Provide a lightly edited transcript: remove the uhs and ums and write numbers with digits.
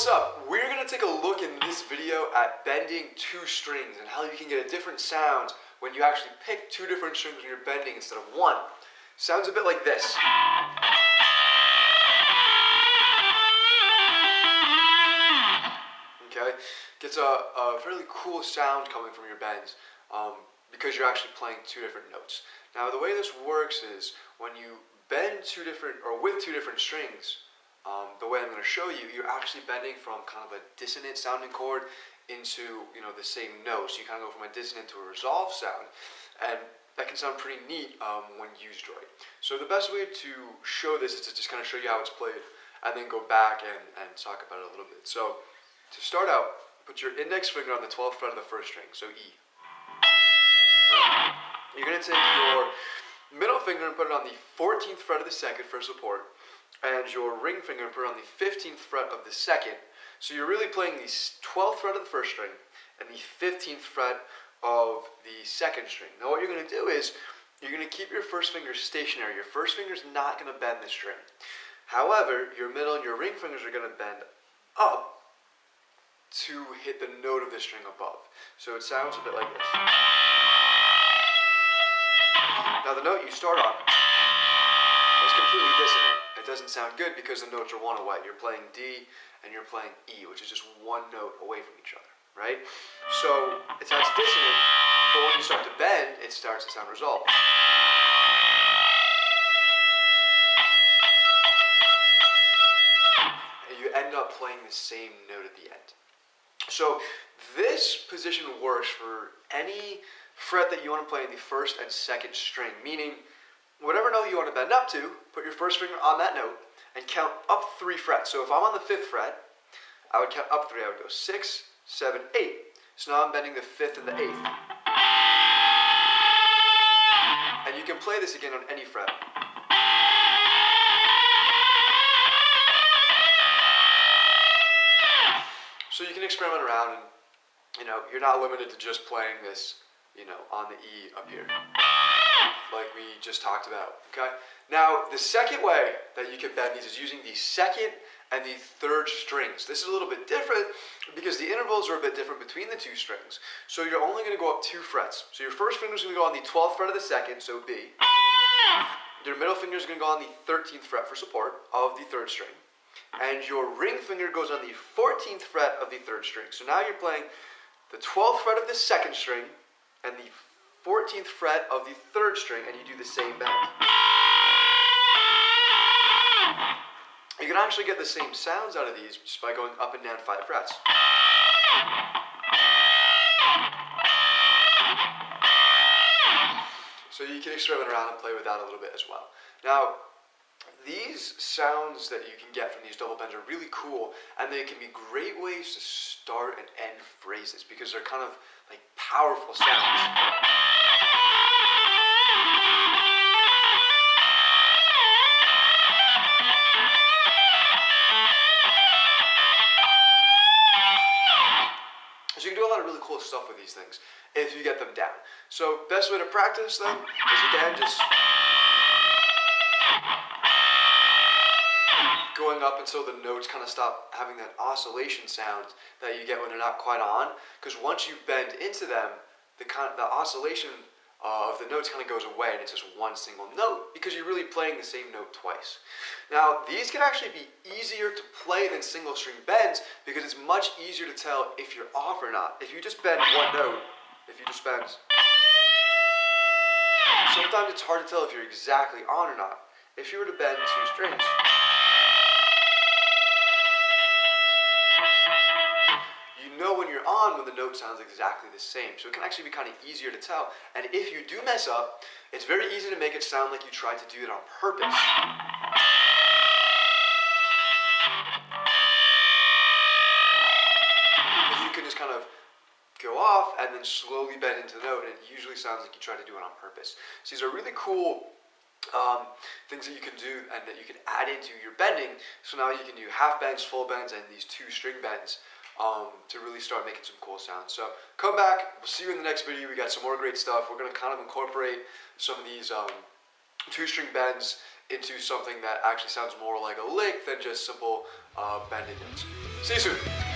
What's up? We're going to take a look in this video at bending two strings and how you can get a different sound when you actually pick two different strings when you're bending instead of one. Sounds a bit like this. Okay? Gets a really cool sound coming from your bends because you're actually playing two different notes. Now the way this works is when you bend with two different strings, the way I'm going to show you, you're actually bending from kind of a dissonant sounding chord into the same note. So you kind of go from a dissonant to a resolved sound, and that can sound pretty neat when used right. So the best way to show this is to just kind of show you how it's played, and then go back and talk about it a little bit. So to start out, put your index finger on the 12th fret of the first string, so E. Right? You're going to take your middle finger and put it on the 14th fret of the second for support, and your ring finger and put it on the 15th fret of the second. So you're really playing the 12th fret of the first string and the 15th fret of the second string. Now what you're going to do is you're going to keep your first finger stationary. Your first finger is not going to bend the string. However, your middle and your ring fingers are going to bend up to hit the note of the string above. So it sounds a bit like this. Now the note you start on is completely dissonant. It doesn't sound good because the notes are one away. You're playing D and you're playing E, which is just one note away from each other, right? So it sounds dissonant, but when you start to bend, it starts to sound resolved. And you end up playing the same note at the end. So this position works for any fret that you want to play in the first and second string, meaning whatever note you want to bend up to, put your first finger on that note and count up 3 frets. So if I'm on the 5th fret, I would count up 3. I would go 6, 7, 8. So now I'm bending the 5th and the 8th. And you can play this again on any fret. So you can experiment around, and you're not limited to just playing this, on the E up here, like we just talked about, okay? Now, the second way that you can bend these is using the second and the third strings. This is a little bit different because the intervals are a bit different between the two strings. So you're only going to go up 2 frets. So your first finger is going to go on the 12th fret of the second, so B. Your middle finger is going to go on the 13th fret for support of the 3rd string. And your ring finger goes on the 14th fret of the 3rd string. So now you're playing the 12th fret of the 2nd string and the 14th fret of the 3rd string, and you do the same bend. You can actually get the same sounds out of these just by going up and down 5 frets. So you can experiment around and play with that a little bit as well. Now, these sounds that you can get from these double bends are really cool, and they can be great ways to start and end phrases because they're kind of like powerful sounds. So you can do a lot of really cool stuff with these things if you get them down. So best way to practice them is, again, just going up until the notes kind of stop having that oscillation sound that you get when they're not quite on. Because once you bend into them, the oscillation of the notes kind of goes away, and it's just one single note because you're really playing the same note twice. Now, these can actually be easier to play than single string bends because it's much easier to tell if you're off or not. If you just bend one note, sometimes it's hard to tell if you're exactly on or not. If you were to bend 2 strings, you know when you're on when the note sounds exactly the same. So it can actually be kind of easier to tell. And if you do mess up, it's very easy to make it sound like you tried to do it on purpose. Because you can just kind of go off and then slowly bend into the note, and it usually sounds like you tried to do it on purpose. So these are really cool things that you can do and that you can add into your bending. So now you can do half bends, full bends, and these 2 string bends to really start making some cool sounds. So come back, we'll see you in the next video. We got some more great stuff. We're going to kind of incorporate some of these two-string bends into something that actually sounds more like a lick than just simple bending notes. See you soon.